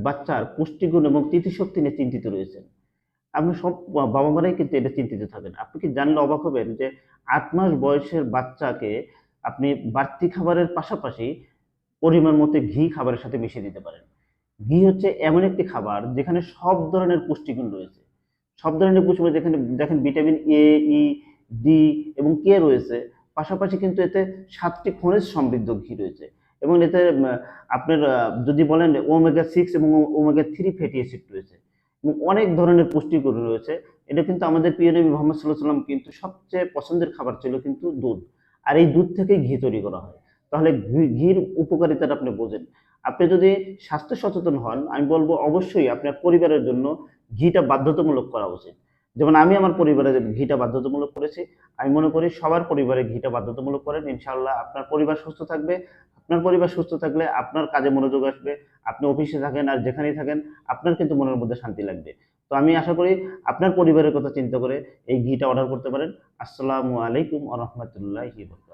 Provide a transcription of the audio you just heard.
বাচ্চার পুষ্টিগুণ এবং স্মৃতিশক্তি নিয়ে চিন্তিত রয়েছেন। আপনি সব বাবা মারাই কিন্তু এটা চিন্তিত থাকেন। আপনি কি জানলে অবাক হবেন যে ৮ মাস বয়সের বাচ্চাকে আপনি বাড়তি খাবারের পাশাপাশি পরিমাণ মতো ঘি খাবারের সাথে মিশিয়ে দিতে পারেন। ঘি হচ্ছে এমন একটি খাবার যেখানে সব ধরনের পুষ্টিগুণ রয়েছে। সব ধরনের পুষ্টিগুণ, যেখানে দেখেন ভিটামিন এ, ই, ডি এবং কে রয়েছে। পাশাপাশি কিন্তু এতে ৭ টি খনিজ সমৃদ্ধ ঘি রয়েছে এবং এতে আপনার যদি বলেন ওমেগা 6 এবং ওমেগা 3 ফ্যাটি অ্যাসিড রয়েছে এবং অনেক ধরনের পুষ্টিগুণ রয়েছে। এটা কিন্তু আমাদের প্রিয় নবী মুহাম্মদ সাল্লাল্লাহু আলাইহি ওয়াসাল্লাম কিন্তু সবচেয়ে পছন্দের খাবার ছিল কিন্তু দুধ। আর এই দুধ থেকেই ঘি তৈরি করা হয়। তাহলে ঘির উপকারিতাটা আপনি বোঝেন। আপনি যদি স্বাস্থ্য সচেতন হন, আমি বলব অবশ্যই আপনার পরিবারের জন্য ঘিটা বাধ্যতামূলক করা উচিত। যেমন আমি আমার পরিবারে ঘিটা বাধ্যতামূলক করেছি। আমি মনে করি সবার পরিবারে ঘিটা বাধ্যতামূলক করেন। ইনশাআল্লাহ আপনার পরিবার সুস্থ থাকবে। আপনার পরিবার সুস্থ থাকলে আপনার কাজে মনোযোগ আসবে। আপনি অফিসে থাকেন আর যেখানেই থাকেন, আপনার কিন্তু মনের মধ্যে শান্তি লাগবে। তো আমি আশা করি আপনার পরিবারের কথা চিন্তা করে এই ঘিটা অর্ডার করতে পারেন। আসসালামু আলাইকুম ওয়া রাহমাতুল্লাহি ওয়া বারাকাতুহু।